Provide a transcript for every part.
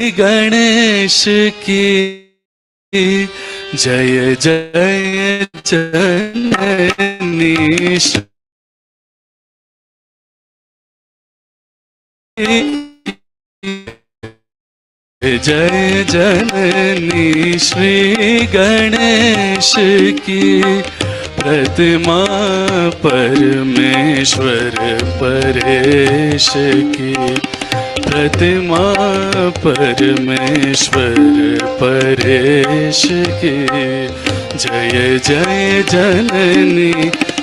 गणेश की जय जय जननी जय जननी श्री गणेश की प्रतिमा परमेश्वर परेश की प्रतिमा परमेश्वर परेश की जय जय जननी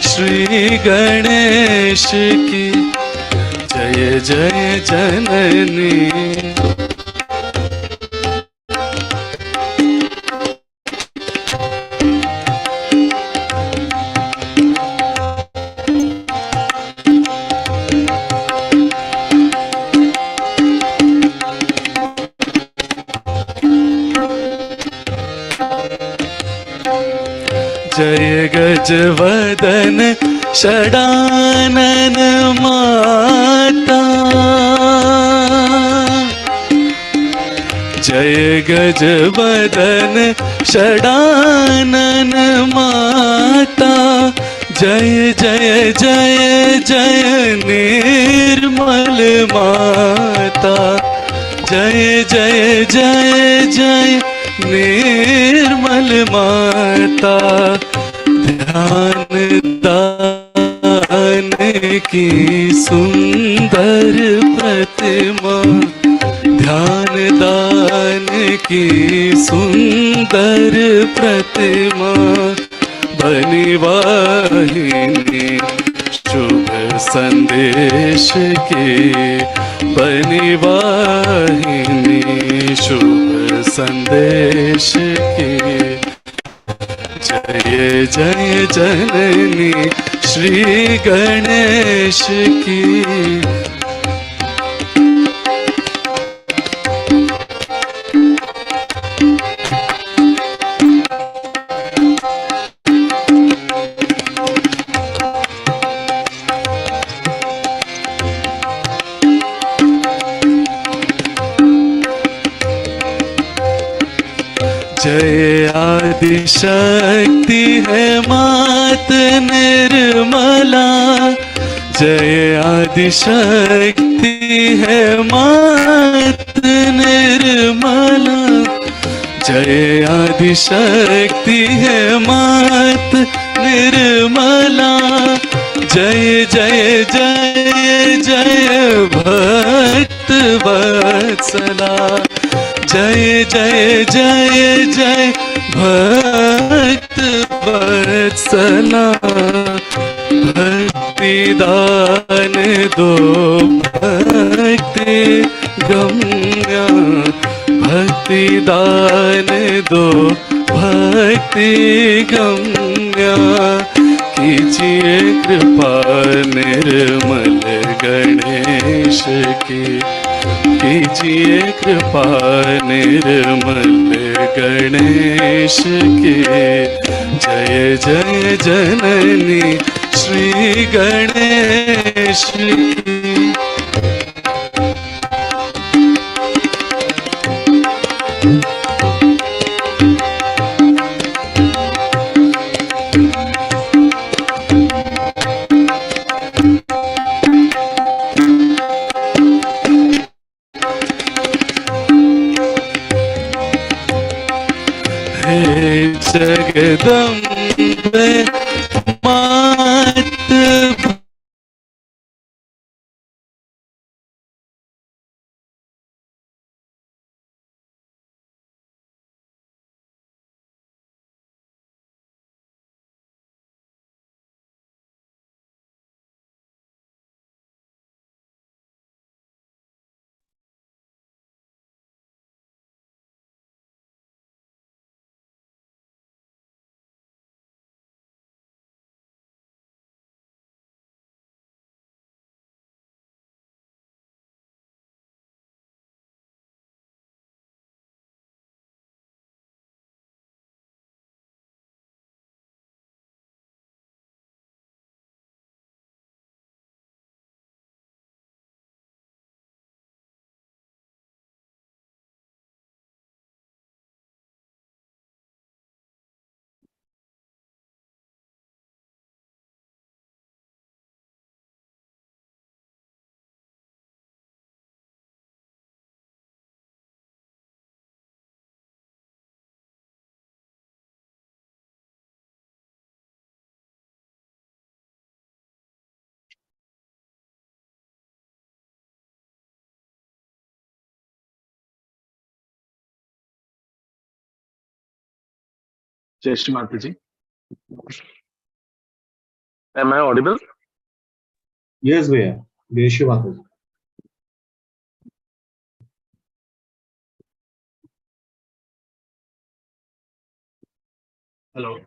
श्री गणेश की जय जय जननी। जय गजवदन षडानन माता जय गजवदन षडानन माता जय जय जय जय निर्मल माता जय जय जय जय निर्मल माता ध्यान दान की सुंदर प्रतिमा ध्यान दान की सुंदर प्रतिमा बनी वाहिनी शुभ संदेश की बनी वाहिनी शुभ संदेश की जय जय जननी श्री गणेश की। जय आदि शक्ति है मात निर्मला जय आदि शक्ति है मात निर्मला जय आदि शक्ति है मात निर्मला जय जय जय जय भक्त वत्सला जय जय जय जय भक्त वत्सला भक्ति दान दो भक्ति गम्या भक्ति दान दो भक्ति गम्या कीजिए कृपा निर्मल गणेश की कीजिए कृपा निर्मल गणेश के जय जय जननी श्री गणेश की। जगदम्बे मात Shree Mataji. Am I audible? Yes, भैया जय श्री माता जी। Hello.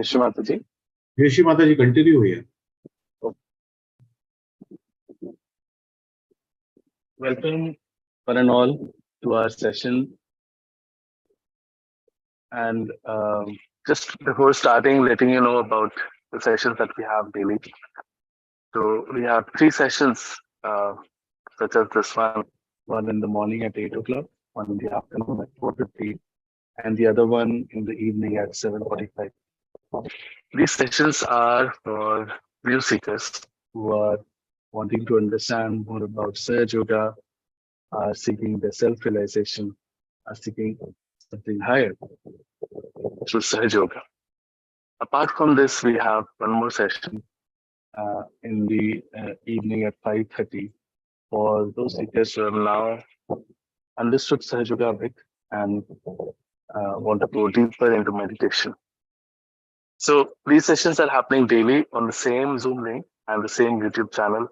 Shree Mataji. जय श्री माता जी कंटिन्यू भैया। Welcome one and all to our session. And just before starting, letting you know about the sessions that we have daily. So we have three sessions, such as this one in the morning at 8 o'clock, one in the afternoon at 4:50, and the other one in the evening at 7:45. These sessions are for view seekers who are wanting to understand more about Sahaja Yoga, are seeking their self-realization, are seeking something higher through Sahaja Yoga. Apart from this, we have one more session in the evening at 5:30 for those seekers who have now understood Sahaja Yoga a bit and want to go deeper into meditation. So these sessions are happening daily on the same Zoom link and the same YouTube channel.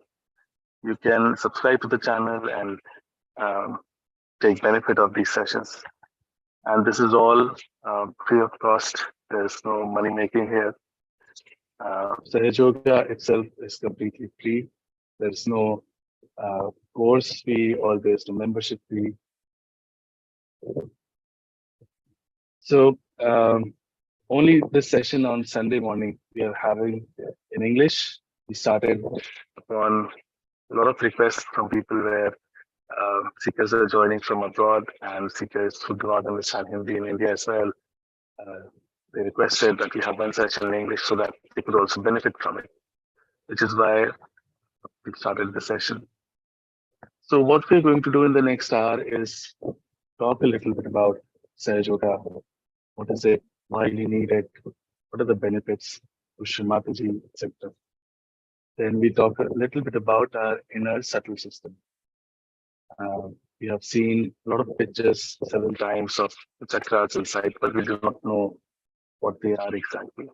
You can subscribe to the channel and um, take benefit of these sessions. And this is all free of cost. There's no money making here. Sahaja Yoga itself is completely free. There's no course fee or there's no membership fee. So only this session on Sunday morning we are having in English. We started upon a lot of requests from people where seekers are joining from abroad and seekers who do not understand Hindi in India as well. They requested that we have one session in English so that they could also benefit from it, which is why we started the session. So what we're going to do in the next hour is talk a little bit about Sahaja Yoga. What is it? Why you need it? What are the benefits to Shree Mataji, etc. Then we talk a little bit about our inner subtle system. We have seen a lot of pictures several times of the chakras inside, but we do not know what they are exactly.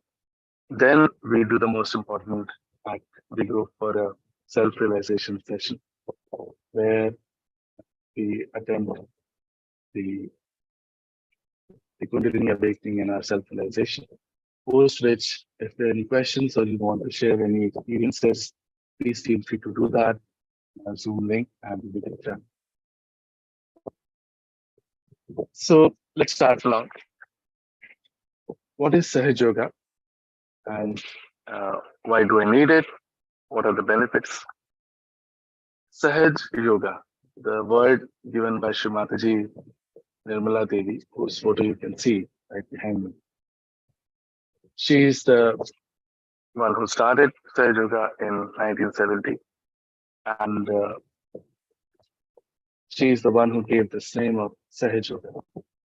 Then we do the most important act. We go for a self-realization session where we attempt the, the Kundalini awakening and our self-realization. Post which, if there are any questions or you want to share any experiences, please feel free to do that. Zoom link and we will get. So let's start now. What is Sahaja Yoga and why do I need it? What are the benefits? Sahaj Yoga, the word given by Shree Mataji, Nirmala Devi, whose photo you can see right behind me. She is the one who started Sahaj Yoga in 1970, and she is the one who gave this name of Sahaj Yoga.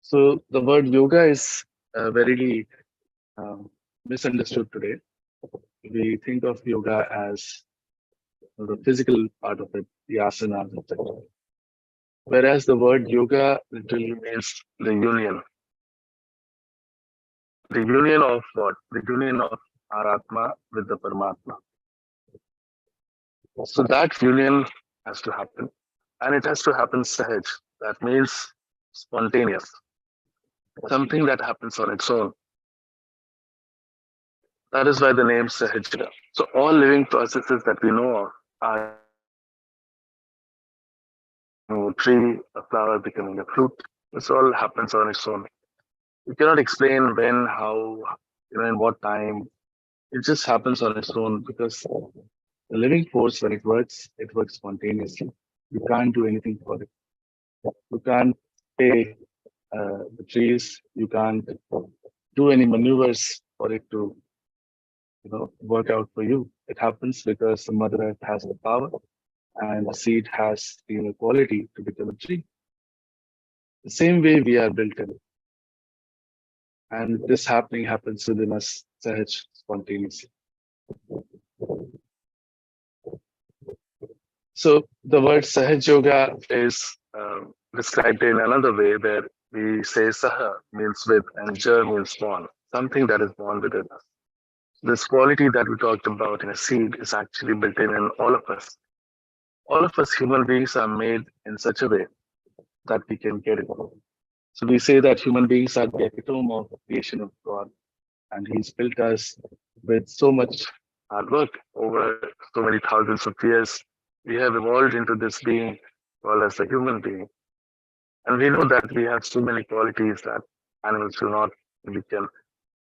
So the word yoga is very misunderstood today. We think of yoga as the physical part of it, the asanas, etc. Whereas the word yoga literally means the union. The union of what? The union of our Atma with the Paramatma. So that union has to happen. And it has to happen sahaj. That means spontaneous. Something that happens on its own. That is why the name Sahajra. So all living processes that we know of are a tree, a flower becoming a fruit. This all happens on its own. You cannot explain when, how, in what time. It just happens on its own because the living force, when it works spontaneously. You can't do anything for it. You can't pay the trees. You can't do any maneuvers for it to, work out for you. It happens because the Mother Earth has the power and the seed has the quality to become a tree. The same way we are built in. And this happening happens within us, Sahaj, spontaneously. So the word Sahaj Yoga is described in another way where we say Saha means with and Ja means born, something that is born within us. This quality that we talked about in a seed is actually built in all of us. All of us human beings are made in such a way that we can get it. So we say that human beings are the epitome of the creation of God, and He's built us with so much hard work over so many thousands of years. We have evolved into this being called as a human being. And we know that we have so many qualities that animals do not. We can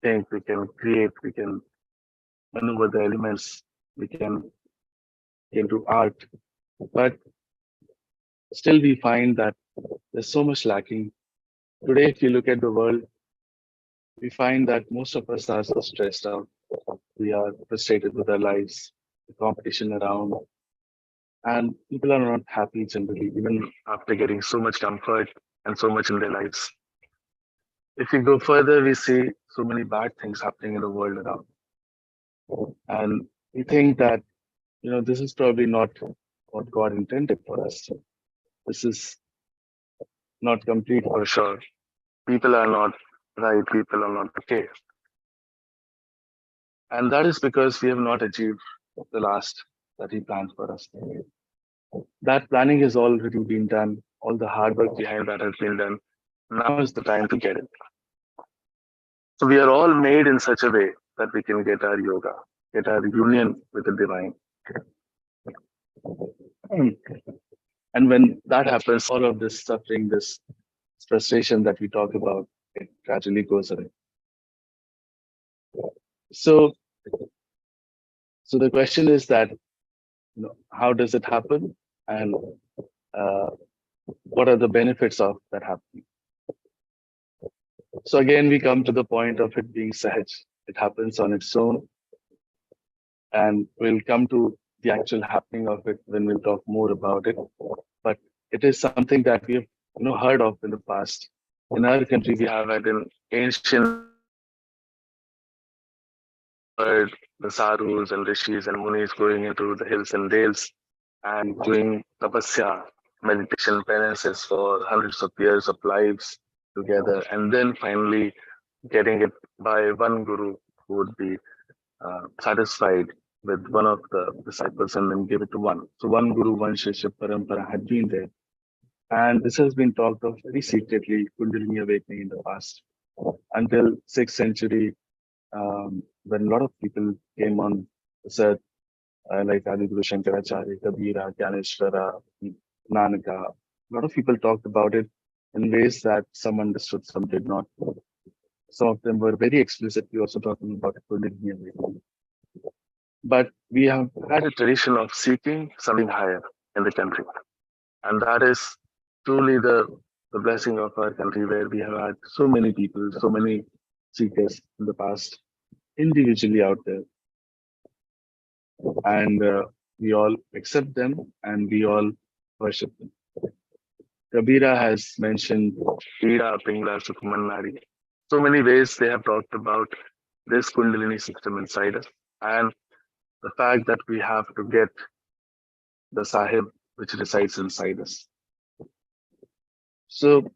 think, we can create, we can maneuver the elements, we can do art. But still, we find that there's so much lacking. Today, if you look at the world, we find that most of us are so stressed out. We are frustrated with our lives, the competition around, and people are not happy generally, even after getting so much comfort and so much in their lives. If we go further, we see so many bad things happening in the world around. And we think that, this is probably not what God intended for us. This is not complete for sure. People are not right, people are not okay. And that is because we have not achieved the last that He planned for us. That planning has already been done, all the hard work behind that has been done. Now is the time to get it. So we are all made in such a way that we can get our yoga, get our union with the divine. And when that happens, all of this suffering, this frustration that we talk about, it gradually goes away. So, so the question is that, how does it happen, and uh, what are the benefits of that happening? So again, we come to the point of it being sahaj. It happens on its own, and we'll come to the actual happening of it when we'll talk more about it. But it is something that we have, heard of in the past. In our country, we have had an ancient heard the sadhus and rishis and munis going into the hills and dales and doing tapasya, meditation penances for hundreds of years of lives together, and then finally getting it by one guru who would be satisfied with one of the disciples and then give it to one. So one guru, one shishya parampara had been there. And this has been talked of very secretly, Kundalini awakening in the past, until 6th century, when a lot of people came on this earth, like Adi Guru Shankaracharya, Kabira, Gyaneshwara, Nanaka. A lot of people talked about it in ways that some understood, some did not. Some of them were very explicitly also talking about Kundalini awakening. But we have had a tradition of seeking something higher in the country. And that is truly the blessing of our country, where we have had so many people, so many seekers in the past, individually out there. And we all accept them and we all worship them. Kabira has mentioned Ida Pingla Sukumanari. So many ways they have talked about this Kundalini system inside us, and the fact that we have to get the Sahib which resides inside us. So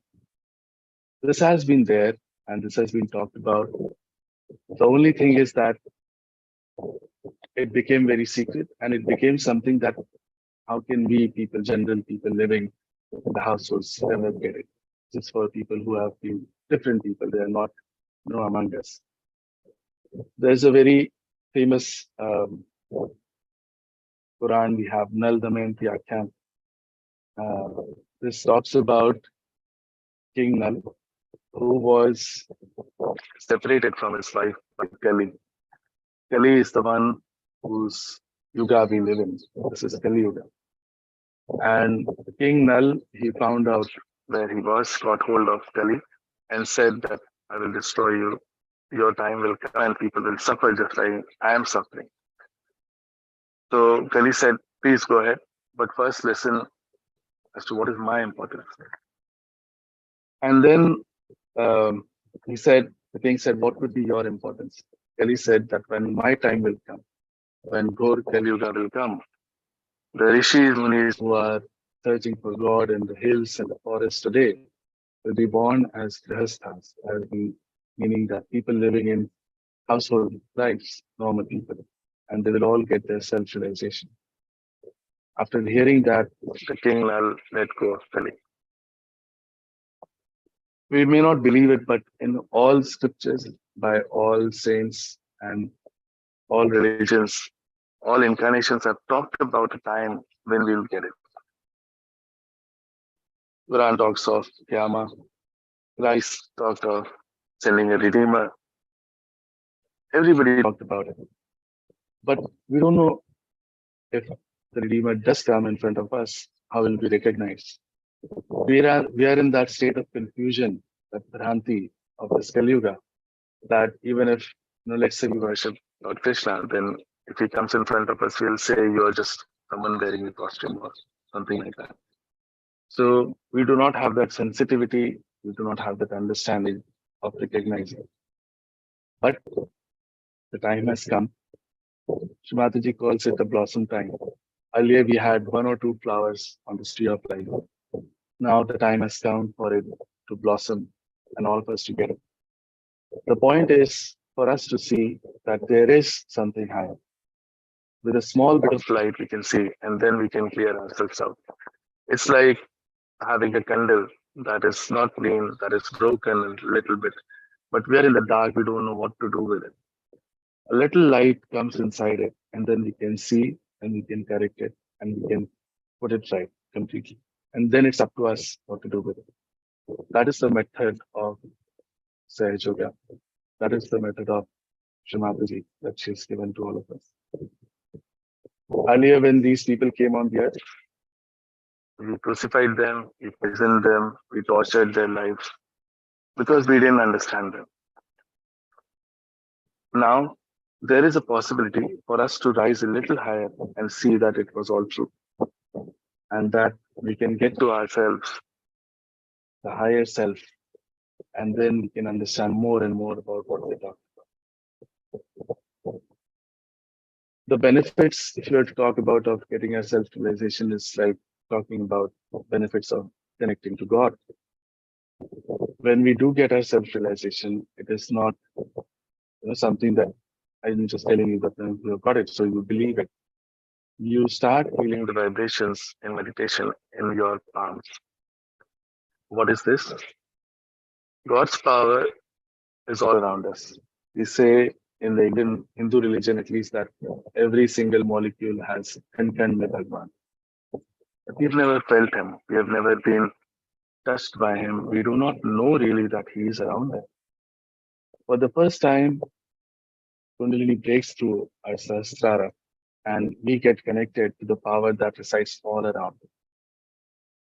this has been there and this has been talked about. The only thing is that it became very secret, and it became something that how can we people, general people living in the households, ever get it? It's for people who have been different people. They are not, among us. There's a very famous Quran. We have Nal Damayanti Akhyan. This talks about King Nal, who was separated from his wife by Kali. Kali is the one whose yuga we live in. This is Kali Yuga. And King Nal, he found out where he was, got hold of Kali, and said that I will destroy you. Your time will come and people will suffer just like I am suffering. So Kali said, please go ahead, but first listen as to what is my importance. And then the king said, what would be your importance? Kali said that when my time will come, when Ghor Kali Yuga will come, The rishis, munis who are searching for God in the hills and the forests today will be born as grihasthas, meaning that people living in household lives, normal people, and they will all get their self-realization. After hearing that, the king Lal let go of Kali. We may not believe it, but in all scriptures, by all saints and all religions, all incarnations have talked about a time when we will get it. Quran talks of Yama, Christ talked of sending a redeemer. Everybody talked about it. But we don't know if the redeemer does come in front of us, how will we recognize? We are in that state of confusion, that Bhranti of this Kali Yuga, that even if, let's say we worship Lord Krishna, then if he comes in front of us, we'll say you're just someone wearing a costume or something like that. So we do not have that sensitivity, we do not have that understanding of recognizing. But the time has come. Shree Mataji calls it the blossom time. Earlier we had one or two flowers on the tree of life. Now the time has come for it to blossom and all of us to get it. The point is for us to see that there is something higher. With a small bit of light we can see, and then we can clear ourselves out. It's like having a candle that is not clean, that is broken a little bit, but we are in the dark, we don't know what to do with it. A little light comes inside it, and then we can see and we can correct it and we can put it right completely. And then it's up to us what to do with it. That is the method of Sahaja. That is the method of Shree Mataji that she's given to all of us. Earlier, when these people came on the earth, we crucified them, we poisoned them, we tortured their lives because we didn't understand them. Now, there is a possibility for us to rise a little higher and see that it was all true, and that we can get to ourselves, the higher self, and then we can understand more and more about what they talk about. The benefits, if you were to talk about of getting a self-realization, is like talking about benefits of connecting to God. When we do get our self-realization, it is not something that I'm just telling you that you have got it, so you believe it. You start feeling the vibrations in meditation in your palms. What is this? God's power is all around us. We say in the Indian Hindu religion, at least, that every single molecule has contained with Bhagwan. But we've never felt him. We have never been touched by him. We do not know really that he is around us. For the first time, Kundalini breaks through our Sahasrara and we get connected to the power that resides all around.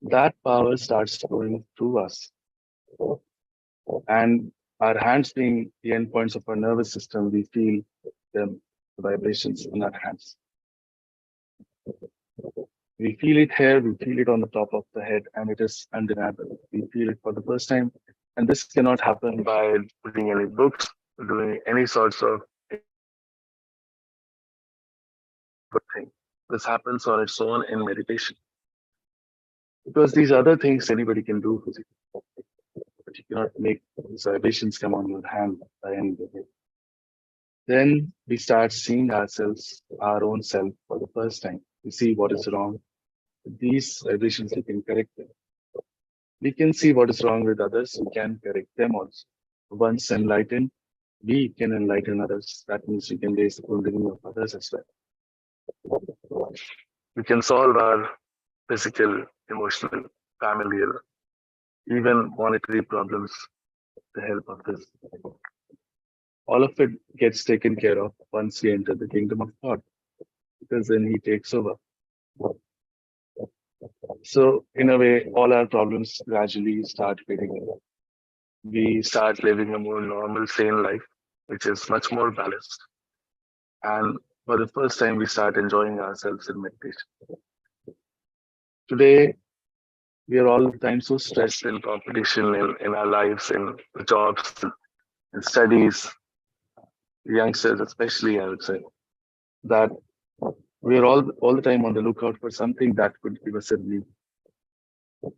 That power starts flowing through us. And our hands being the endpoints of our nervous system, we feel the vibrations in our hands. We feel it here, we feel it on the top of the head, and it is undeniable. We feel it for the first time. And this cannot happen by reading any books, doing any sorts of thing. This happens on its own in meditation. Because these other things anybody can do physically. But you cannot make these vibrations come on your hand by any way. Then we start seeing ourselves, our own self for the first time. We see what is wrong. These vibrations, we can correct them. We can see what is wrong with others, we can correct them also. Once enlightened, we can enlighten others. That means we can raise the kundalini of others as well. We can solve our physical, emotional, familial, even monetary problems with the help of this. All of it gets taken care of once we enter the kingdom of God, because then he takes over. So in a way, all our problems gradually start fading away. We start living a more normal, sane life, which is much more balanced. And for the first time, we start enjoying ourselves in meditation. Today, we are all the time so stressed in competition in our lives, in jobs, in studies, youngsters especially, I would say, that We are all the time on the lookout for something that could give us a relief.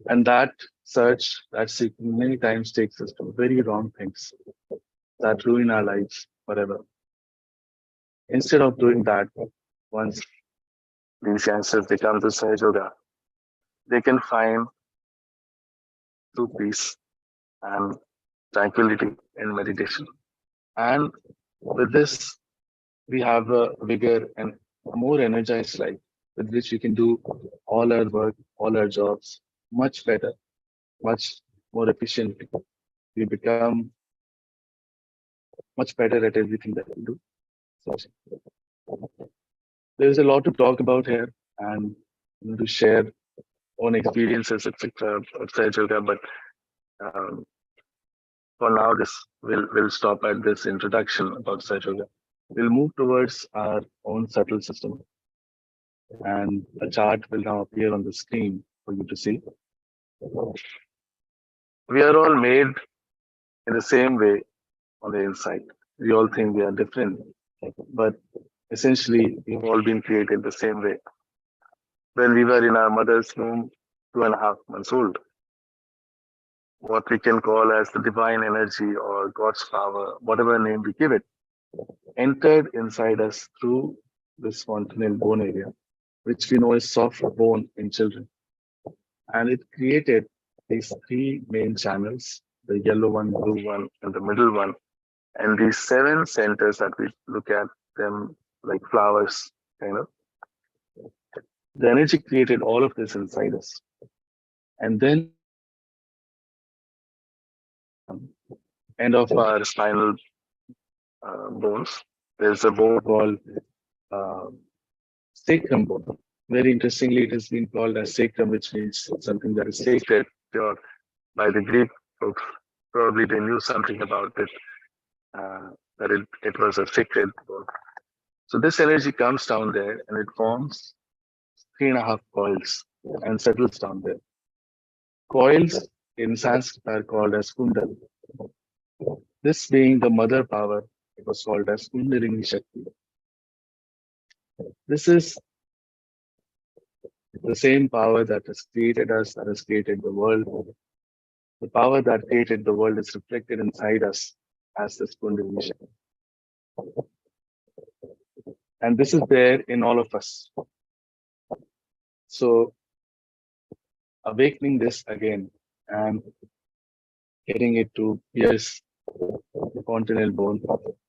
And that search, that seeking many times takes us to very wrong things that ruin our lives forever. Instead of doing that, once these youngsters they come to Sahaja Yoga, they can find true peace and tranquility in meditation. And with this, we have a bigger and more energized life with which we can do all our work, all our jobs much better, much more efficiently. We become much better at everything that we do. So there's a lot to talk about here and to share own experiences, etc. outside yoga. But um, for now, this will stop at this introduction about Sahaja Yoga. We'll move towards our own subtle system, and a chart will now appear on the screen for you to see. We are all made in the same way on the inside. We all think we are different, but essentially, we've all been created the same way. When we were in our mother's womb, 2.5 months old, what we can call as the divine energy or God's power, whatever name we give it, entered inside us through this fontanel bone area, which we know is soft bone in children. And it created these three main channels, the yellow one, blue one, and the middle one. And these seven centers that we look at them like flowers, kind of. The energy created all of this inside us. And then end of our spinal bones, there's a bone called uh, sacrum bone. Very interestingly, it has been called as sacrum, which means something that is sacred. Or by the Greek folks, probably they knew something about it, that it was a sacred bone. So this energy comes down there and it forms 3.5 coils and settles down there. Coils in Sanskrit are called as kundal. This being the mother power, it was called as Kundalini Shakti. This is the same power that has created us, that has created the world. The power that created the world is reflected inside us as this Kundalini Shakti. And this is there in all of us. So, awakening this again and getting it to pierce the fontanel bone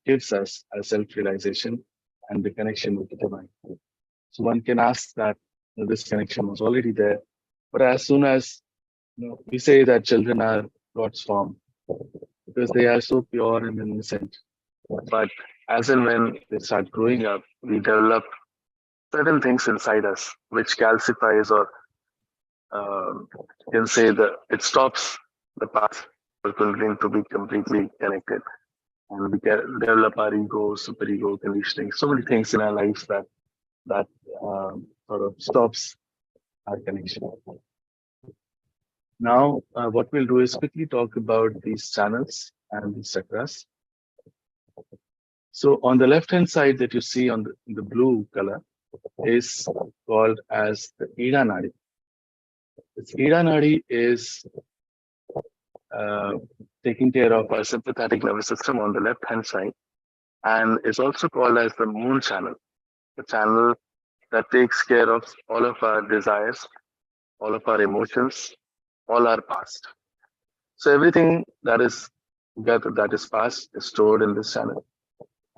gives us a self-realization and the connection with the divine. So one can ask that this connection was already there, but as soon as we say that children are God's form because they are so pure and innocent, but as and when they start growing up, we develop certain things inside us which calcifies or can say that it stops the path for Kundalini to be completely connected. And we can develop our ego, superego, conditioning, so many things in our lives that sort of stops our connection. Now, what we'll do is quickly talk about these channels and these chakras. So on the left-hand side that you see on the blue color is called as the Ida Nadi. This Ida Nadi is taking care of our sympathetic nervous system on the left-hand side, and is also called as the moon channel, the channel that takes care of all of our desires, all of our emotions, all our past. So everything that is past is stored in this channel.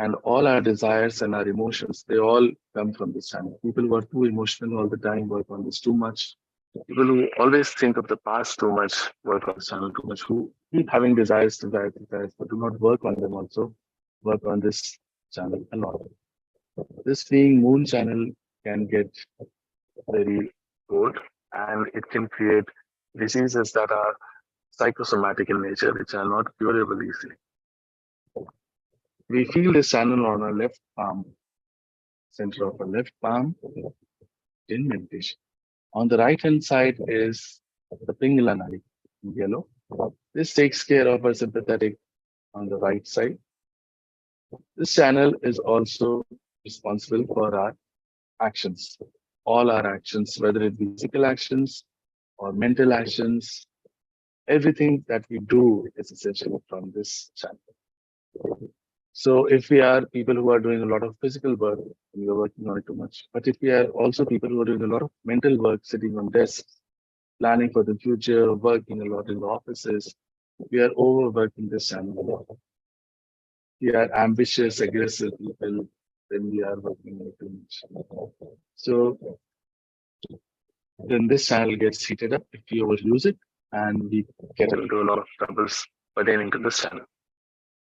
And all our desires and our emotions, they all come from this channel. People who are too emotional all the time work on this too much. People who always think of the past too much work on this channel too much, who keep having desires, but do not work on them also, work on this channel a lot. This being moon channel can get very old and it can create diseases that are psychosomatic in nature, which are not curable easily. We feel this channel on our left palm, center of our left palm in meditation. On the right hand side is the Pingala Nadi in yellow. This takes care of our sympathetic on the right side. This channel is also responsible for our actions. All our actions, whether it be physical actions or mental actions, everything that we do is essentially from this channel. So if we are people who are doing a lot of physical work, we are working on it too much. But if we are also people who are doing a lot of mental work, sitting on desks, planning for the future, working a lot in the offices, we are overworking this channel a lot. We are ambitious, aggressive people when we are working on it too much. So then this channel gets heated up if we overuse it, and we get into a lot of troubles pertaining to this channel.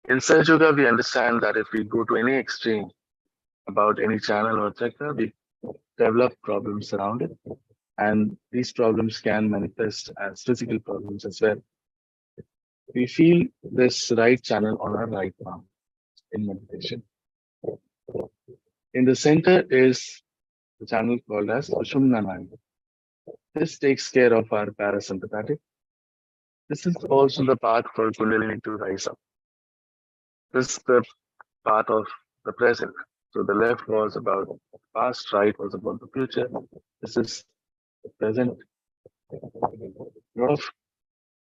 In Saj Yoga, we understand that if we go to any extreme about any channel or chakra, we develop problems around it. And these problems can manifest as physical problems as well. We feel this right channel on our right palm in meditation. In the center is the channel called as Sushumna Nadi. This takes care of our parasympathetic. This is also the path for Kundalini to rise up. This is the path of the present. So the left was about the past, right was about the future. This is the present. A lot of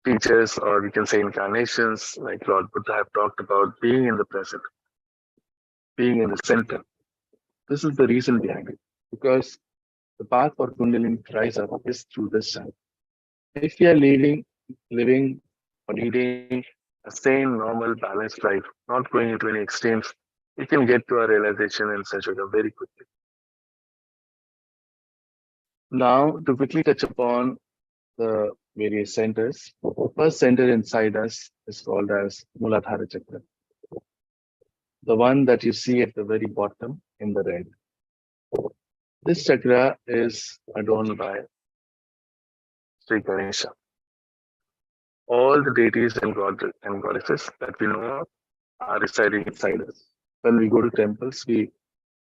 teachers, or we can say incarnations, like Lord Buddha, have talked about being in the present, being in the center. This is the reason behind it, because the path for Kundalini to rise up is through this channel. If we are living or leading a sane, normal, balanced life, not going into any extremes, we can get to our realization in such a way very quickly. Now, to quickly touch upon the various centers, the first center inside us is called as Muladhara Chakra. The one that you see at the very bottom in the red. This chakra is adorned by Sri Ganesha. All the deities and goddesses that we know of are residing inside us. When we go to temples, we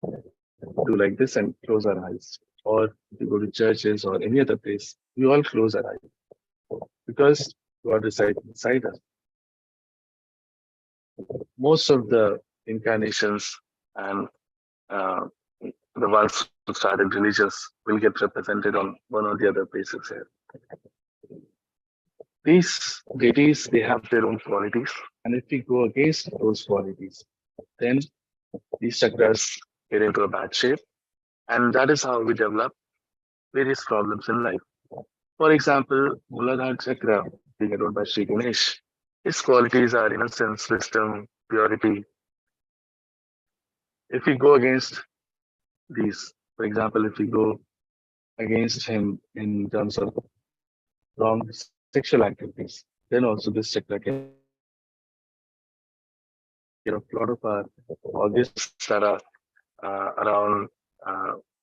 do like this and close our eyes. Or if we go to churches or any other place, we all close our eyes because God resides inside us. Most of the incarnations and the ones who started religions will get represented on one or the other places here. These deities, they have their own qualities, and if we go against those qualities, then these chakras get into a bad shape, and that is how we develop various problems in life. For example, Muladhara chakra, being adorned by Sri Ganesh, his qualities are innocence, wisdom, purity. If we go against these, for example, if we go against him in terms of wrong sexual activities, then also this chakra can get a lot of our organs that are around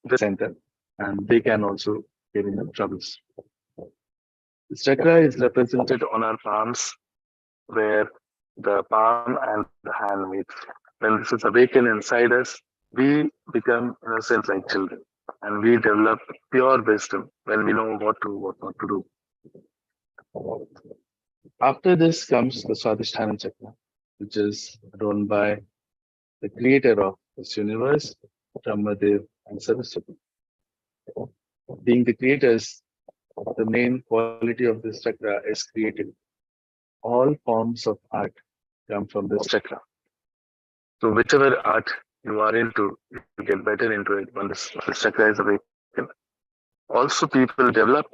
the center, and they can also get into troubles. This chakra is represented on our palms, where the palm and the hand meet. When this is awakened inside us, we become innocent like children, and we develop pure wisdom when we know what not to do. After this comes the Swadhisthana chakra, which is run by the creator of this universe, Brahmadev and Saraswati. Being the creators, the main quality of this chakra is creative. All forms of art come from this chakra. So whichever art you are into, you get better into it when this chakra is awakened. Also, people develop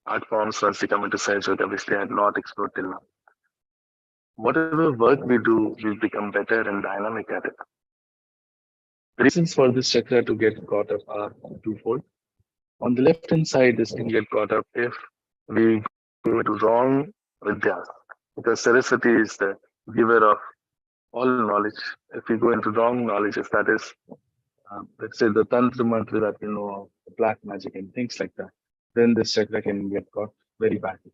art forms once they come into Sage Yoga, which they had not explored till now. Whatever work we do, we become better and dynamic at it. The reasons for this chakra to get caught up are twofold. On the left hand side, this can get caught up if we go into wrong vidyas, because Saraswati is the giver of all knowledge. If we go into wrong knowledges, that is, let's say the tantra mantra that we know of, the black magic and things like that, then this chakra can get caught very badly.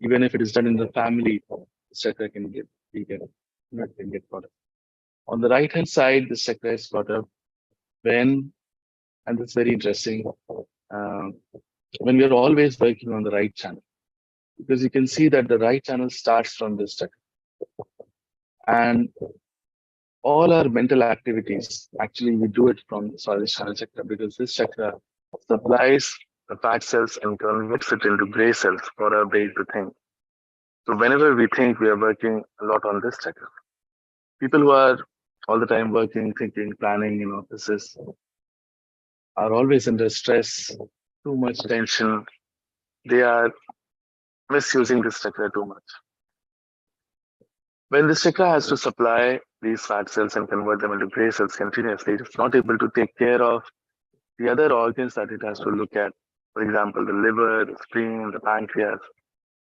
Even if it is done in the family, this chakra can get caught up. On the right hand side, this chakra is caught up when, and that's very interesting, when we are always working on the right channel, because you can see that the right channel starts from this chakra, and all our mental activities, actually we do it from Swadhisthana chakra because this chakra supplies the fat cells and converts it into gray cells for our brain to think. So whenever we think, we are working a lot on this chakra. People who are all the time working, thinking, planning in offices are always under stress, too much tension. They are misusing this chakra too much. When this chakra has to supply these fat cells and convert them into gray cells continuously, it's not able to take care of the other organs that it has to look at. For example, the liver, the spleen, the pancreas.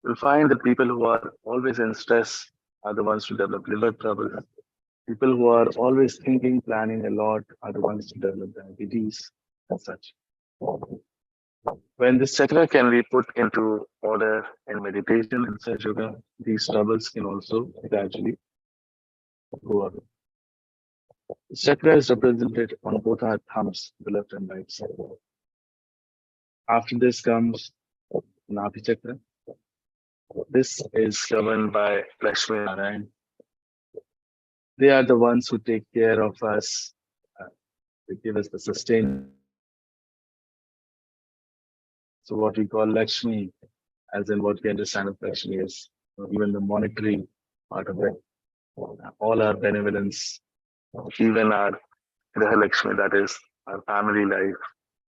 You'll find that people who are always in stress are the ones who develop liver trouble. People who are always thinking, planning a lot are the ones who develop diabetes and such. When this chakra can be put into order in meditation and Sahaja yoga, these troubles can also gradually go away. The chakra is represented on both our thumbs, the left and right side. After this comes Nabhi chakra. This is governed by Lakshmi Narayan. They are the ones who take care of us. They give us the sustain. So what we call Lakshmi, as in what we understand of Lakshmi is even the monetary part of it, all our benevolence, even our Graha Lakshmi, that is our family life.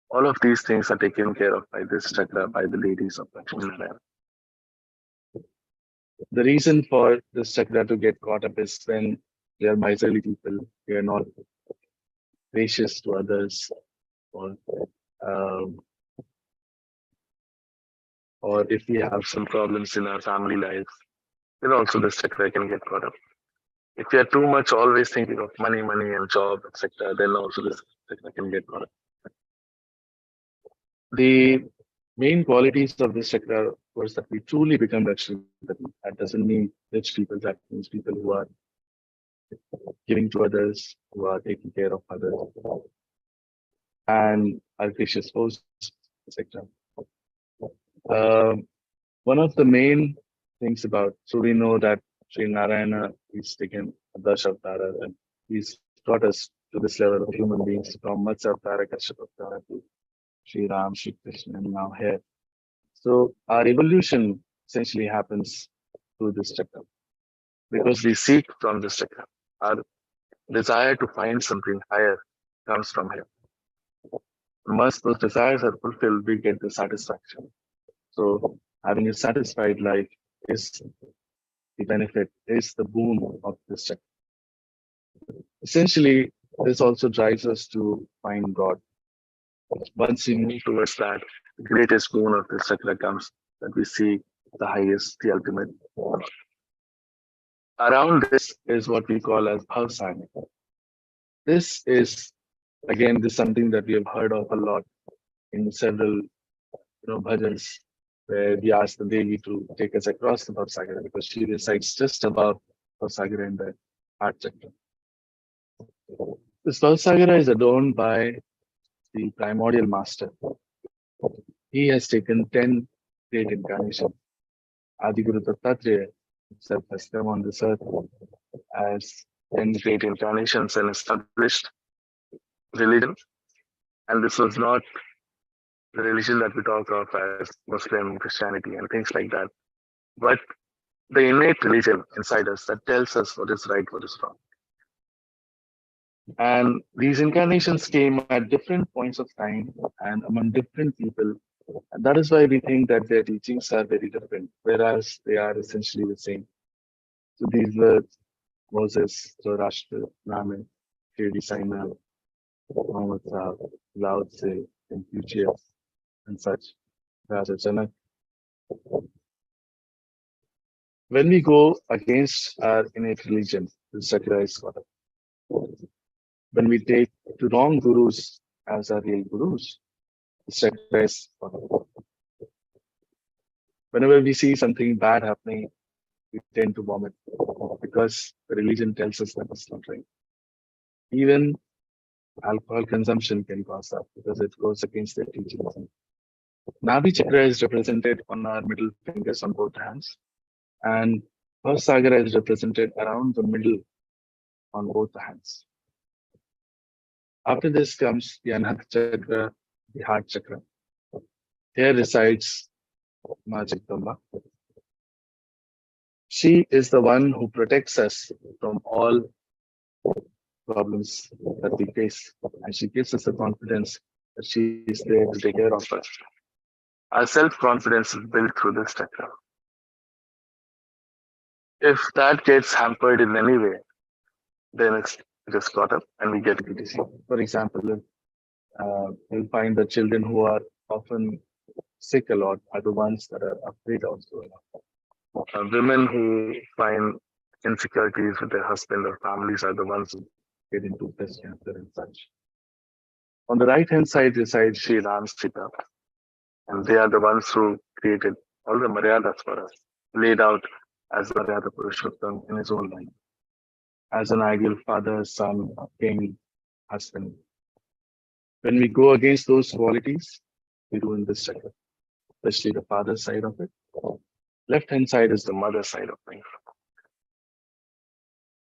All of these things are taken care of by this chakra, by the ladies of Lakshmi Narayan. The reason for this chakra to get caught up is when we are miserly people, we are not gracious to others, or um, or if we have some problems in our family life, then also this chakra can get caught up. If you are too much always thinking of money, money and job, etc., then also this chakra can get caught up. The main qualities of this chakra was that we truly become Lakshmi. That doesn't mean rich people, that means people who are giving to others, who are taking care of others, and are gracious hosts, etc. One of the main things about, so we know that Sri Narayana is taken Dash Avtara, and he's brought us to this level of human beings from Matsya Avtara, Kashyap Avtara to Sri Ram, Sri Krishna, and now here. So our evolution essentially happens through this chakra because we seek from this chakra. Our desire to find something higher comes from here. Once those desires are fulfilled, we get the satisfaction. So having a satisfied life is the benefit, is the boon of this chakra. Essentially, this also drives us to find God. Once we move towards that, the greatest boon of this chakra comes that we see the highest, the ultimate. Around this is what we call as bhavsang. This is again this is something that we have heard of a lot in several bhajans, where we ask the Devi to take us across the Bhavsagar because she resides just above Bhavsagar in the heart chakra. This Bhavsagar is adorned by the primordial master. He has taken 10 great incarnations. Adi Guru Dattatreya himself has come on this earth as 10 great incarnations and established religion. And this was not the religion that we talk of as Muslim, Christianity, and things like that, but the innate religion inside us that tells us what is right, what is wrong. And these incarnations came at different points of time and among different people. And that is why we think that their teachings are very different, whereas they are essentially the same. So these were Moses, Zoroaster, Brahmin, Shirdi Saina, Muhammad Sahib, Lao Tse, Confucius, and such, Raja Janak. When we go against our innate religion, the chakra is caught up. When we take the wrong gurus as our real gurus, the chakra is caught up. Whenever we see something bad happening, we tend to vomit because the religion tells us that it's not right. Even alcohol consumption can cause that because it goes against their teachings. Nabhi chakra is represented on our middle fingers on both hands, and Bhavsagar is represented around the middle on both the hands. After this comes the Anahata Chakra, the heart chakra. Here resides Ma Jagdamba. She is the one who protects us from all problems that we face, and she gives us the confidence that she is there to take care of us. Our self-confidence is built through this chakra. If that gets hampered in any way, then it is caught up and we get criticism. For example, you'll find that children who are often sick a lot are the ones that are afraid also a lot. Women who find insecurities with their husband or families are the ones who get into breast cancer and such. On the right hand side resides Sri Ram Sita, and they are the ones who created all the Maryadas for us, laid out as Maryada Purushottam in his own life, as an ideal father, son, king, husband. When we go against those qualities, we ruin this chakra, especially the father side of it. Left hand side is the mother side of things.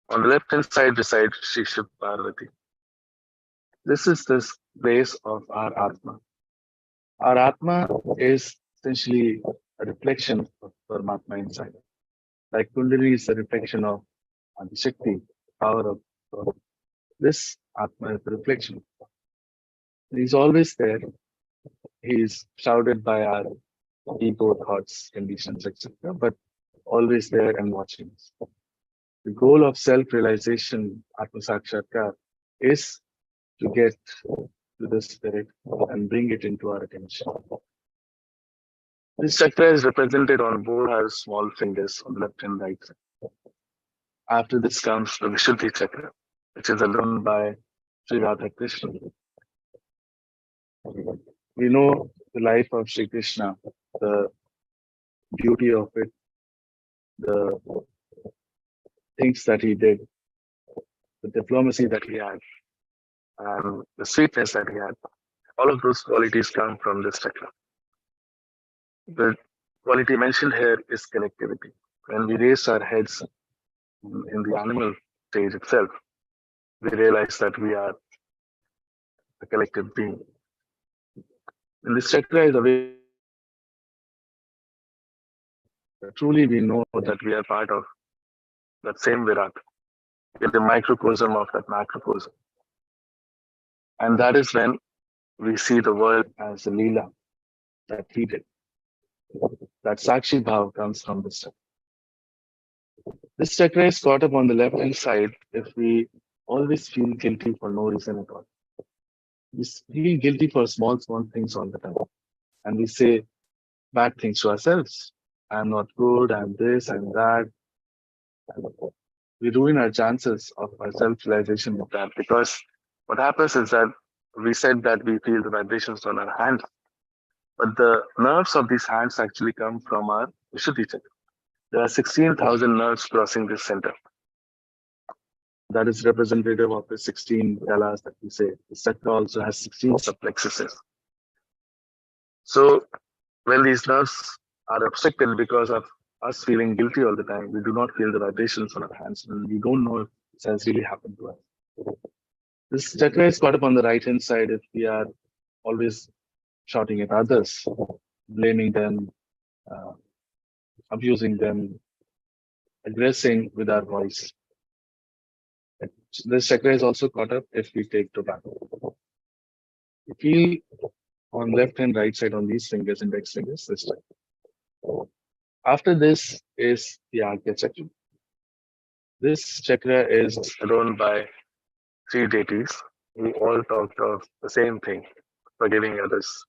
On the left hand side resides Shri Shiv Parvati. This is this place of our Atma. Our Atma is essentially a reflection of Paramatma inside. Like Kundalini is a reflection of Shakti, power of God. This Atma is a reflection. He's always there. He's shrouded by our ego, thoughts, conditions, etc., but always there and watching us. The goal of self-realization, Atma Sakshatkar, is to get to the spirit and bring it into our attention. This chakra is represented on both our small fingers on the left and right side. After this comes the Vishuddhi chakra, which is alone by Sri Radha Krishna. We know the life of Sri Krishna, the beauty of it, the things that he did, the diplomacy that he had, and the sweetness that he had. All of those qualities come from this chakra. The quality mentioned here is connectivity. When we raise our heads in the animal stage itself, we realize that we are a collective being. And this chakra is a way truly we know that we are part of that same Virat. We are the microcosm of that macrocosm. And that is when we see the world as a Leela that he did. That Sakshi Bhav comes from this chakra. This chakra is caught up on the left hand side if we always feel guilty for no reason at all. We feel guilty for small things all the time. And we say bad things to ourselves. I'm not good, I'm this, I'm that. And we ruin our chances of our self-realization with that, because what happens is that we said that we feel the vibrations on our hands, but the nerves of these hands actually come from our Vishuddhi chakra. There are 16,000 nerves crossing this center. That is representative of the 16 galas that we say. The chakra also has 16 subplexuses. So when these nerves are obstructed because of us feeling guilty all the time, we do not feel the vibrations on our hands, and we don't know if this has really happened to us. This chakra is caught up on the right hand side if we are always shouting at others, blaming them, abusing them, aggressing with our voice. This chakra is also caught up if we take tobacco. You feel on left and right side on these fingers, index fingers, this chakra. After this is the Agya chakra. This chakra is run by three deities who all talked of the same thing, forgiving others.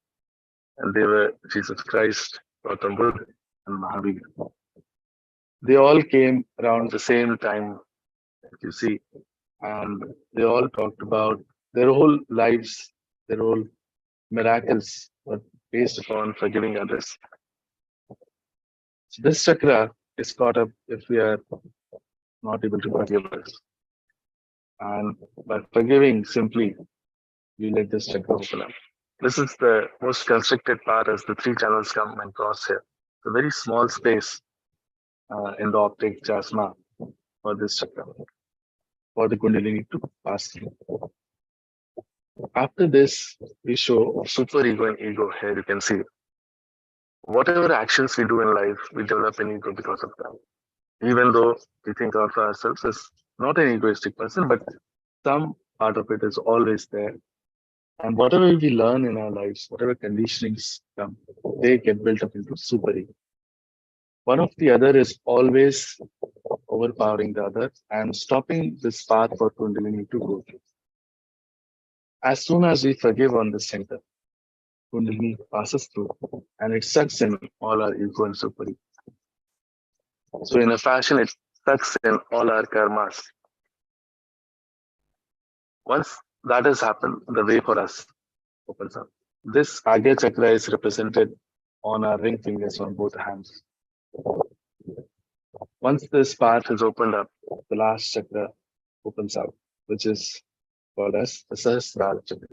And they were Jesus Christ, Gautam Buddha, and Mahavir. They all came around the same time, as you see, and they all talked about their whole lives, their whole miracles were based upon forgiving others. So this chakra is caught up if we are not able to forgive others. And by forgiving simply, we let this chakra open up. This is the most constricted part as the three channels come and cross here. It's a very small space in the optic chasma for this chakra. for the Kundalini to pass through. After this, we show super ego and ego. Here you can see whatever actions we do in life, we develop an ego because of that. Even though we think of ourselves as not an egoistic person, but some part of it is always there. And whatever we learn in our lives, whatever conditionings come, they get built up into super ego. One of the other is always overpowering the other and stopping this path for Kundalini to go through. As soon as we forgive on the center, Kundalini passes through and it sucks in all our ego and super ego. So, in a fashion, it sucks in all our karmas. Once that has happened, the way for us opens up. This Agya Chakra is represented on our ring fingers on both hands. Once this path is opened up, the last chakra opens out, which is called as the Sahasrara Chakra,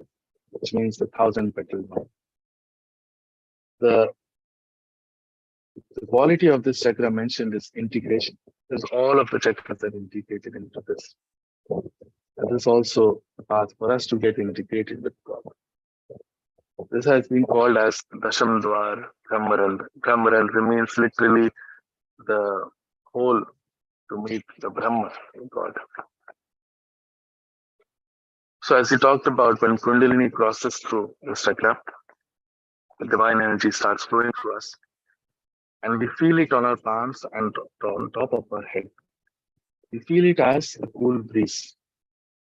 which means the 1,000-petaled one. The quality of this chakra mentioned is integration, because all of the chakras are integrated into this. That is also a path for us to get integrated with God. This has been called as Dasham Dwar Brahmarandra. Brahmarandra means literally the hole to meet the Brahma, God. So as we talked about, when Kundalini crosses through the chakra, the divine energy starts flowing through us. And we feel it on our palms and on top of our head. We feel it as a cool breeze.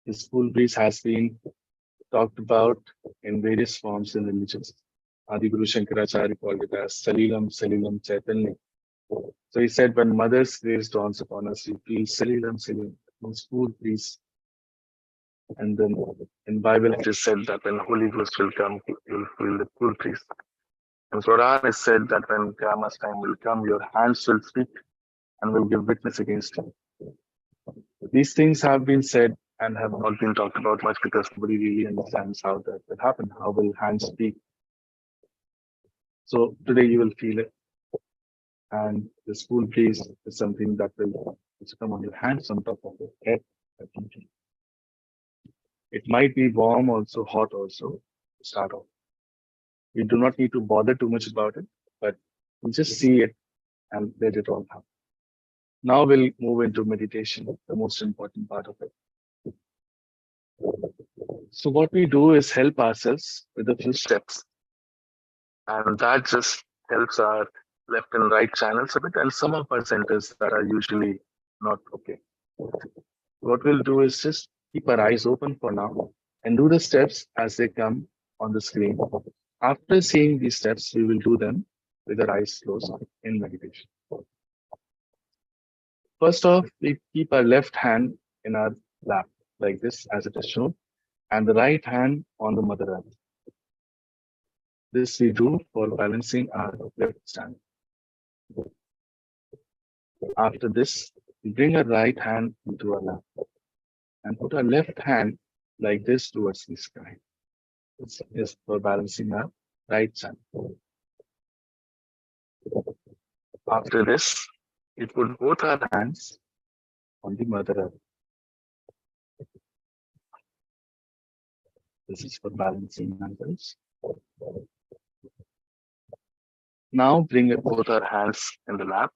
This cool breeze has been talked about in various forms in religions. Adi Guru Shankaracharya called it as Salilam Salilam Chaitanya. So he said, when Mother's grace dawns upon us, we feel Salilam Salilam, means cool breeze. And then in Bible it is said that when Holy Ghost will come, you'll feel the cool breeze. In Quran is said that when Qiyamah's time will come, your hands will speak and will give witness against you. These things have been said and have not been talked about much because nobody really understands how that will happen. How will hands speak? So today you will feel it. And the school breeze is something that will come on your hands on top of your head. It might be warm also, hot also to start off. We do not need to bother too much about it, but we just see it and let it all happen. Now we'll move into meditation, the most important part of it. So what we do is help ourselves with a few steps. And that just helps our left and right channels a bit and some of our centers that are usually not okay. What we'll do is just keep our eyes open for now and do the steps as they come on the screen. After seeing these steps, we will do them with our eyes closed in meditation. First off, we keep our left hand in our lap like this as it is shown and the right hand on the mother earth. This we do for balancing our left stand. After this, we bring our right hand into our lap and put our left hand like this towards the sky. This is for balancing our right stand. After this, we put both our hands on the mother earth. This is for balancing ourselves. Now bring both our hands in the lap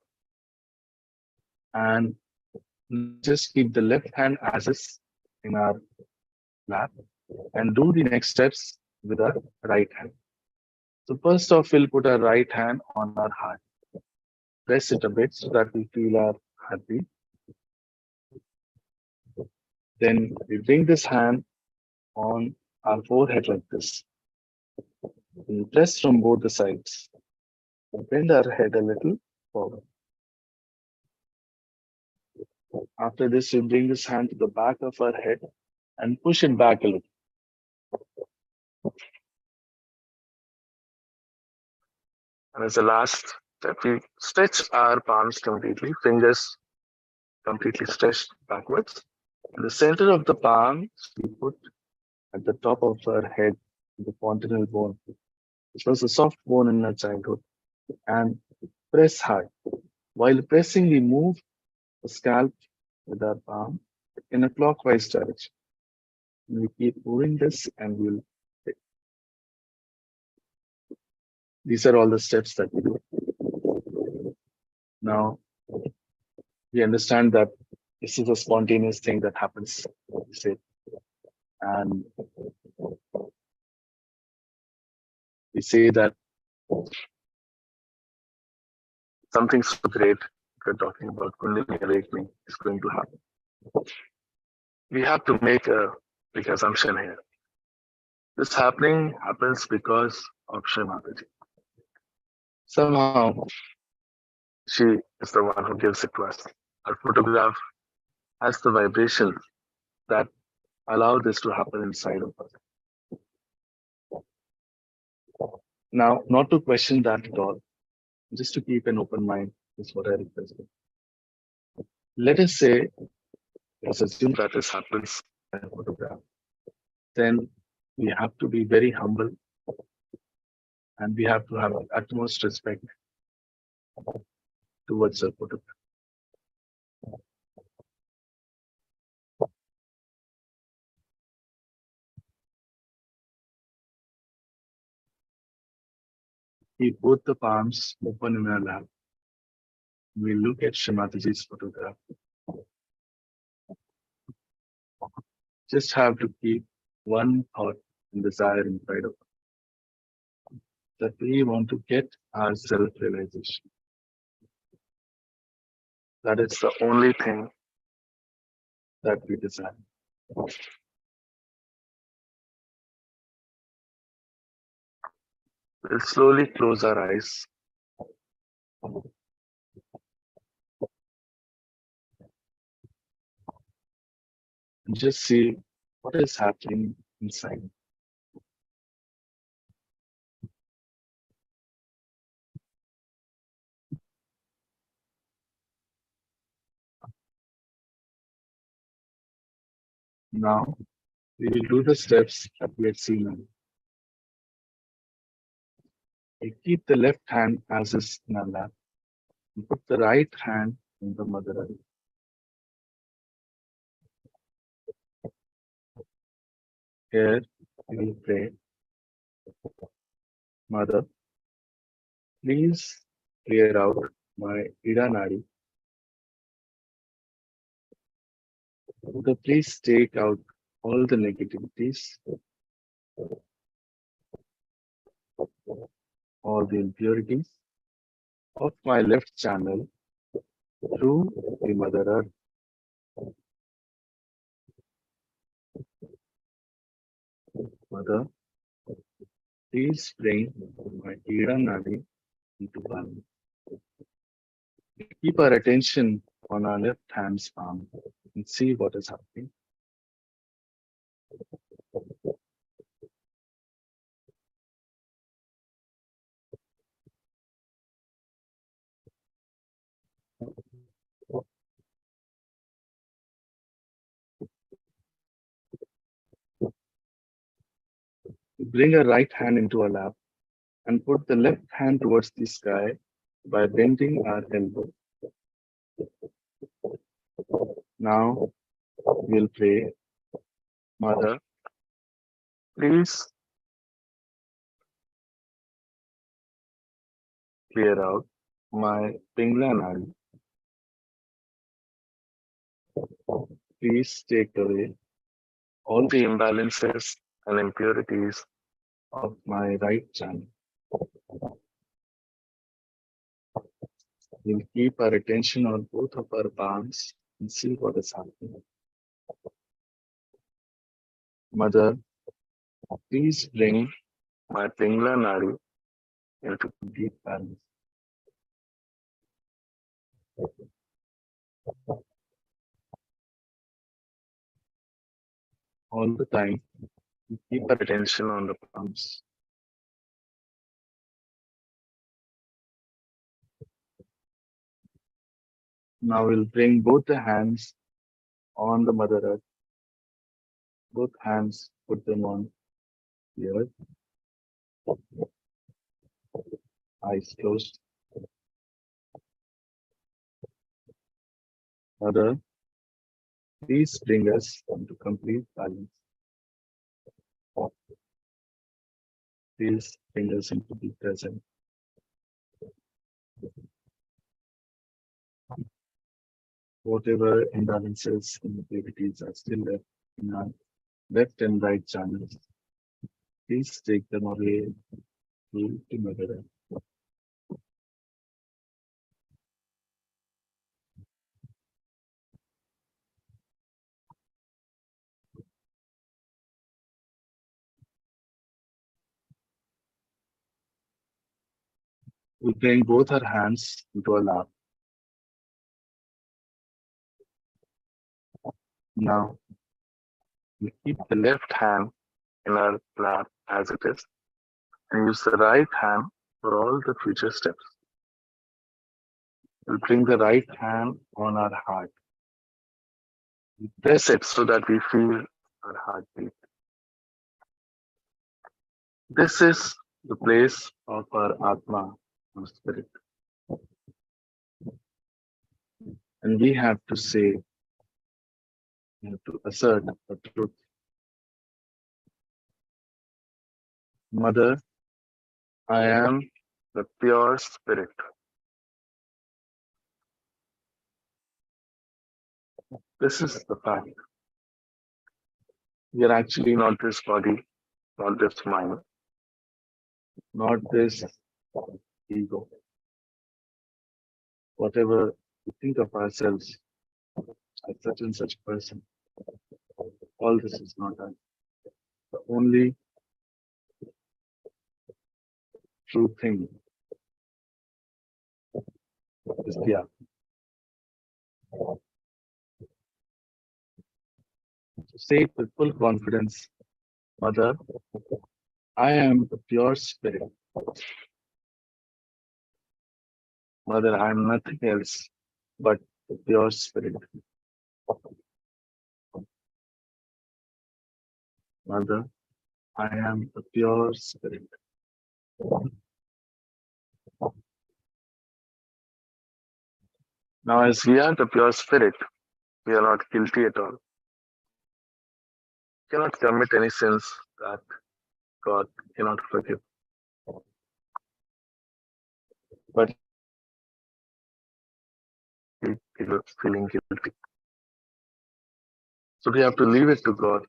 and just keep the left hand as is in our lap and do the next steps with our right hand. So first off, we'll put our right hand on our heart. Press it a bit so that we feel our heartbeat. Then we bring this hand on our forehead like this. We press from both the sides. We bend our head a little forward. After this, we bring this hand to the back of our head and push it back a little. And as the last step, we stretch our palms completely, fingers completely stretched backwards. In the center of the palms, we put at the top of our head the fontanel bone, which was a soft bone in our childhood, and press hard. While pressing, we move the scalp with our palm in a clockwise direction. We keep moving this and we'll. These are all the steps that we do. Now we understand that this is a spontaneous thing that happens. Say, and we say that something so great we're talking about Kundalini awakening is going to happen. We have to make a big assumption here. This happening happens because of Shree Mataji. Somehow, she is the one who gives it to us. Her photograph has the vibration that allow this to happen inside of us. Now, not to question that at all, just to keep an open mind is what I request. Let us say, let's assume that this happens in a photograph. Then we have to be very humble and we have to have utmost respect towards the photograph. Keep both the palms open in our lap. We look at Shree Mataji's photograph. Just have to keep one thought and desire inside of us, that we want to get our self-realization. That is the only thing that we desire. We'll slowly close our eyes. And just see what is happening inside. Now, we will do the steps that we had seen earlier. We keep the left hand as is in our lap and put the right hand in the mother eye. Here, we will pray, Mother, please clear out my Ida Nadi. Mother, please take out all the negativities, all the impurities of my left channel through the Mother Earth. Mother, please bring my Ida Nadi into balance. Keep our attention on our left hand's palm and see what is happening. Bring our right hand into our lap and put the left hand towards the sky by bending our elbow. Now we'll pray, Mother, please clear out my Pingla Nadi. Please take away all the imbalances and impurities of my right channel. We'll keep our attention on both of our palms and see what is happening. Mother, please bring my Pingla Nadi into deep balance. All the time, we keep our attention on the palms. Now we'll bring both the hands on the Mother Earth. Both hands, put them on the earth. Eyes closed. Mother, Please bring us into complete balance. Please bring us into the present. Whatever imbalances and activities are still left in our left and right channels, please take them away through the mirror. We bring both our hands into our lap. Now, we keep the left hand in our lap as it is and use the right hand for all the future steps. We'll bring the right hand on our heart. We press it so that we feel our heartbeat. This is the place of our Atma, our spirit. And we have to say, we have to assert the truth. Mother, I am the pure spirit. This is the fact. We are actually not this body, not this mind, not this ego. Whatever we think of ourselves as such and such person, all this is not us. The only true thing is the Atma. So say it with full confidence, Mother, I am the pure spirit. Mother, I am nothing else but the pure spirit. Mother, I am the pure spirit. Now, as we are the pure spirit, we are not guilty at all. We cannot commit any sins that God cannot forgive. But we feel feeling guilty. So we have to leave it to God,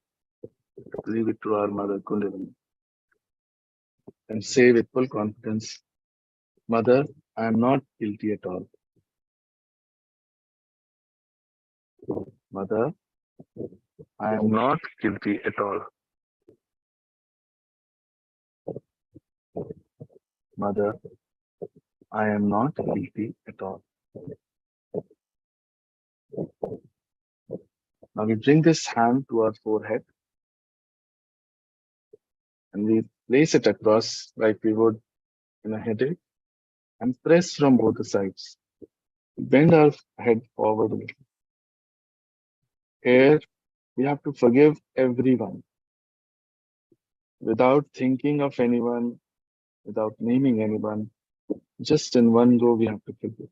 leave it to our Mother Kundalini, and say with full confidence, Mother, I am not guilty at all. Mother, I am not guilty at all. Mother, I am not guilty at all. Now we bring this hand to our forehead and we place it across like we would in a headache and press from both the sides. Bend our head forward a little. Here, we have to forgive everyone without thinking of anyone, without naming anyone. Just in one go, we have to forgive.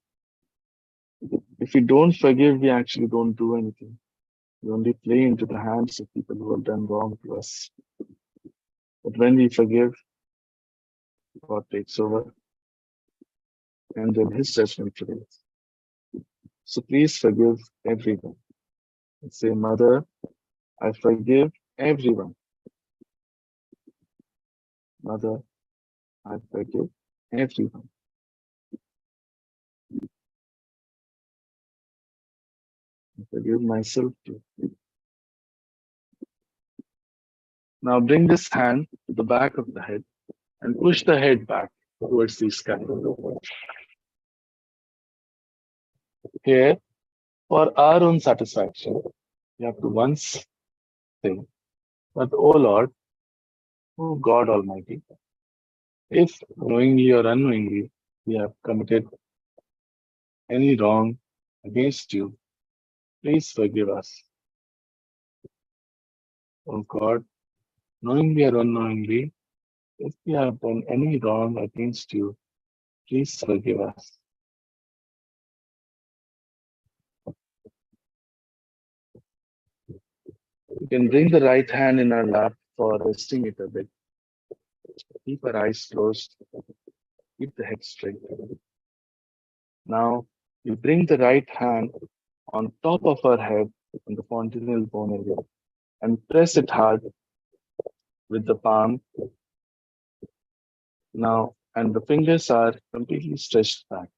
If we don't forgive, we actually don't do anything. We only play into the hands of people who have done wrong to us. But when we forgive, God takes over and then His judgment prevails. So please forgive everyone. And say, Mother, I forgive everyone. Mother, I forgive everyone. I forgive myself too. Now bring this hand to the back of the head and push the head back towards the sky. Here, for our own satisfaction, we have to once say, but oh Lord, oh God Almighty, if knowingly or unknowingly we have committed any wrong against you, please forgive us. Oh God, knowingly or unknowingly, if we have done any wrong against you, please forgive us. You can bring the right hand in our lap for resting it a bit. Keep our eyes closed. Keep the head straight. Now, we bring the right hand on top of our head on the fontanel bone area and press it hard with the palm. Now, and the fingers are completely stretched back.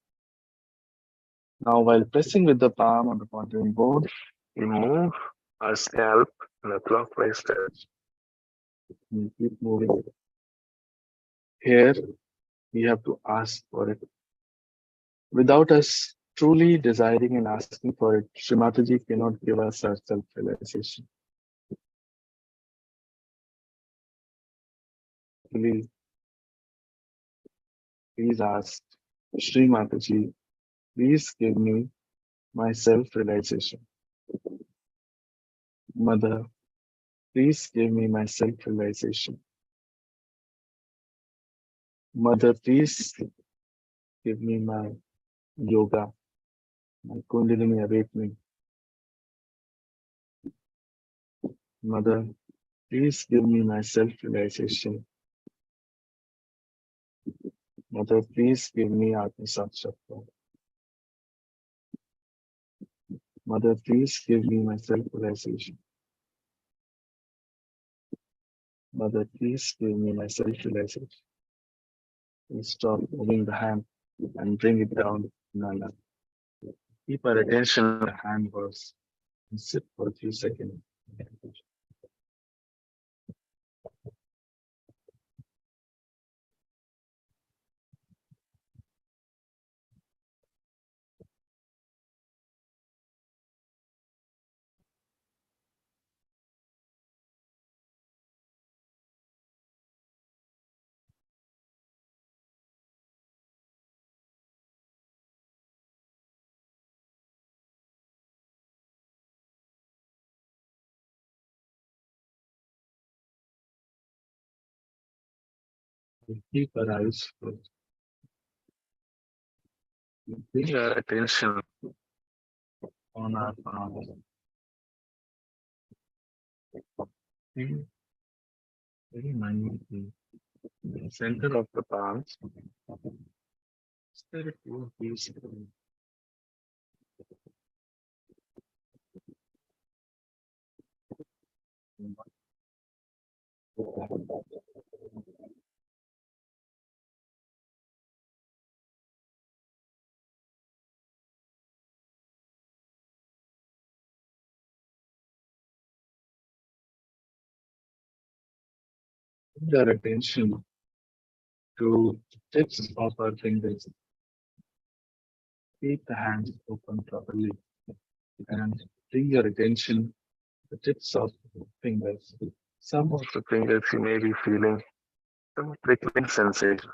Now, while pressing with the palm on the fontanel bone, we move our scalp in a clockwise direction. We keep moving. Here, we have to ask for it. Without us truly desiring and asking for it, Shree Mataji cannot give us our self-realization. Please, please ask Shree Mataji, please give me my self-realization. Mother, please give me my self-realization. Mother, please give me my yoga, my Kundalini awakening. Mother, please give me my self-realization. Mother, please give me Atma Sakshatकार. Mother, please give me my self-realization. Mother, please give me my self-realization. Please stop moving the hand and bring it down in our lap. Keep our attention on the hand first and sit for a few seconds. We keep our eyes closed. We bring our attention on our palms. Feel very minutely in the center of the palms. Is there a cool piece? Bring our attention to the tips of our fingers. Keep the hands open properly and bring your attention to the tips of the fingers. Some of the fingers you may be feeling some prickling sensation.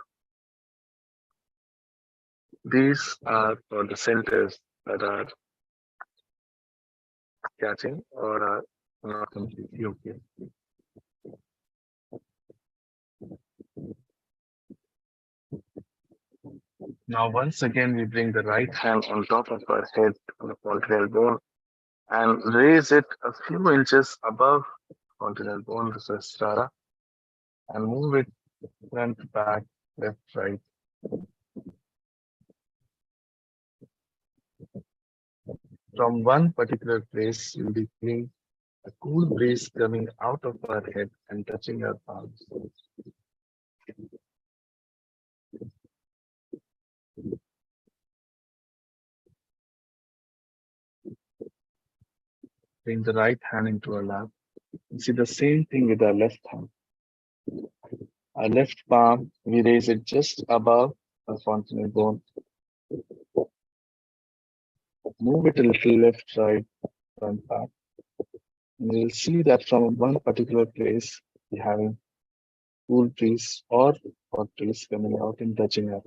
These are for the centers that are catching or are not completely okay. Now, once again, we bring the right hand on top of our head on the fontanel bone and raise it a few inches above fontanel bone, the Sahasrara, and move it front, back, left, right. From one particular place, you'll be feeling a cool breeze coming out of our head and touching our palms. Bring the right hand into our lap and see the same thing with our left hand. Our left palm, we raise it just above our fontanel bone. Move it a little left, right, front, back. And you'll see that from one particular place, we're having cool breeze or hot breeze coming out and touching our.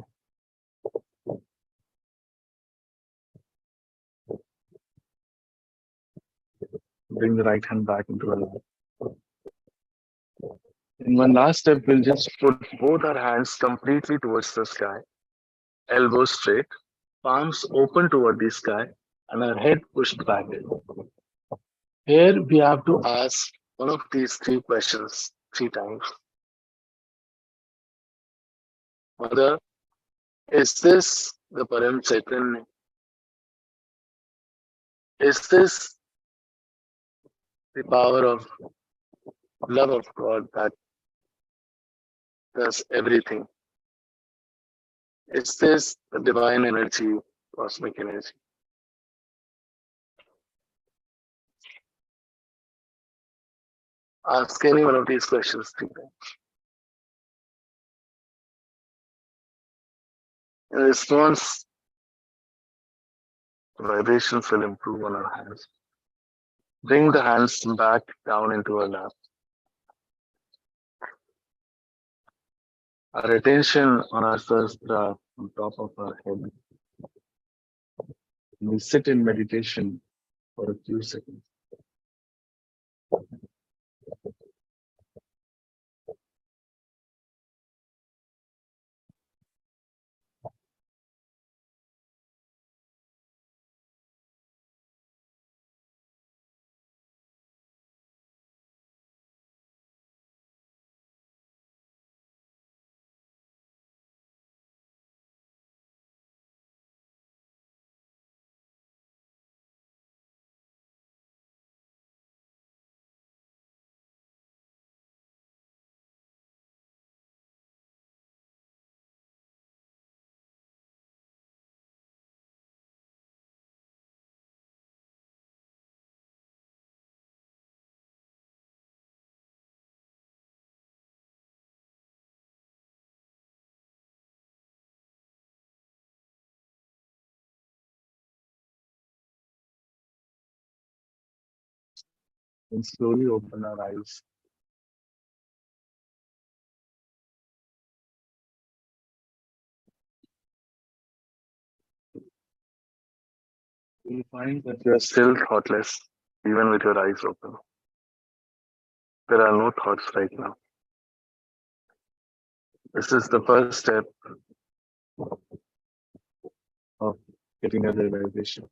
Bring the right hand back into our lap. In one last step, we'll just put both our hands completely towards the sky, elbows straight, palms open toward the sky, and our head pushed back. Here we have to ask one of these three questions three times. Mother, is this the Param Chaitanya? Is this the power of love of God that does everything? Is this the divine energy, cosmic energy? Ask any one of these questions three times. In response, the vibrations will improve on our hands. Bring the hands back down into our lap. Our attention on our sahasrara on top of our head. We sit in meditation for a few seconds. And slowly open our eyes. You'll find that you are still thoughtless, even with your eyes open. There are no thoughts right now. This is the first step of getting a realization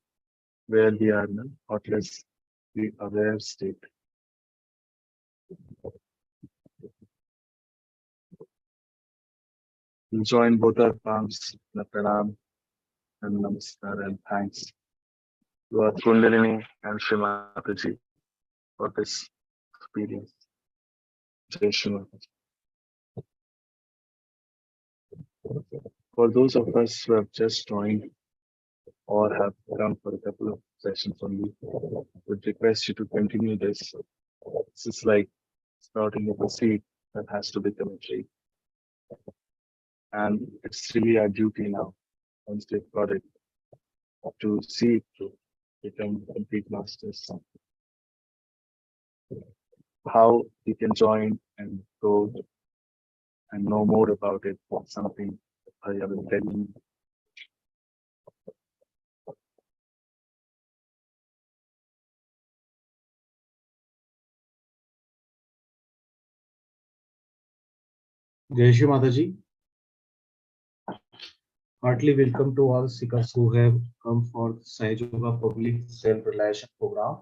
where we are in a thoughtless, the aware state. We'll join both our palms, the pranam and namaskar and thanks to our Kundalini and Shree Mataji for this experience. Jai Shri Mataji. For those of us who have just joined or have come for a couple of sessions only, would request you to continue this. This is like sprouting of a seed that has to become a tree. And it's really our duty now, once we've got it, to see it through, become complete masters. How we can join and go and know more about it, something I will tell you. Jai Shri Mataji. Heartily welcome to all seekers who have come for Sahaja Public Self-Realization Program.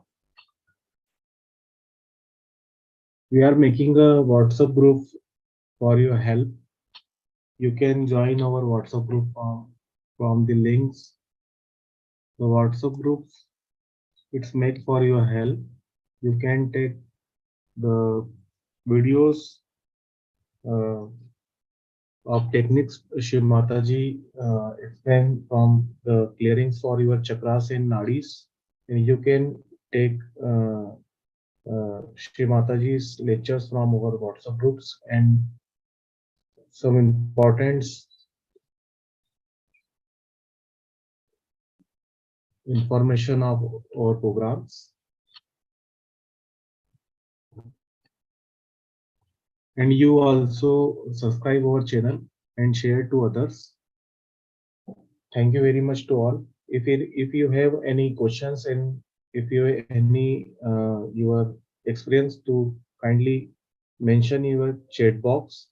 We are making a WhatsApp group for your help. You can join our WhatsApp group from the links. The WhatsApp group, it's made for your help. You can take the videos of techniques Shri Mataji explained from the clearings for your chakras and nadis, and you can take Shri Mataji's lectures from our WhatsApp groups and some important information of our programs. And you also subscribe our channel and share to others. Thank you very much to all. If you have any questions and if you have any your experience, to kindly mention your chat box.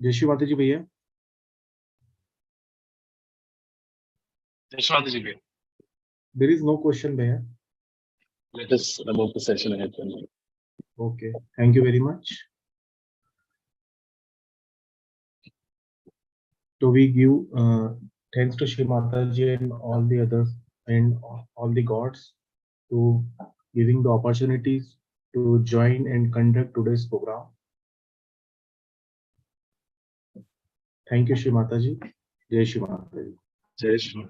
जय श्री माता जी भैया. Jashwant ji, There is no question भैया. let us move the session ahead. Okay. Thank you very much. So we give thanks to Shree Mataji and all the others and all the gods to giving the opportunities to join and conduct today's program. Thank you, Shree Mataji. Jai Shri Mataji. Jai Shri.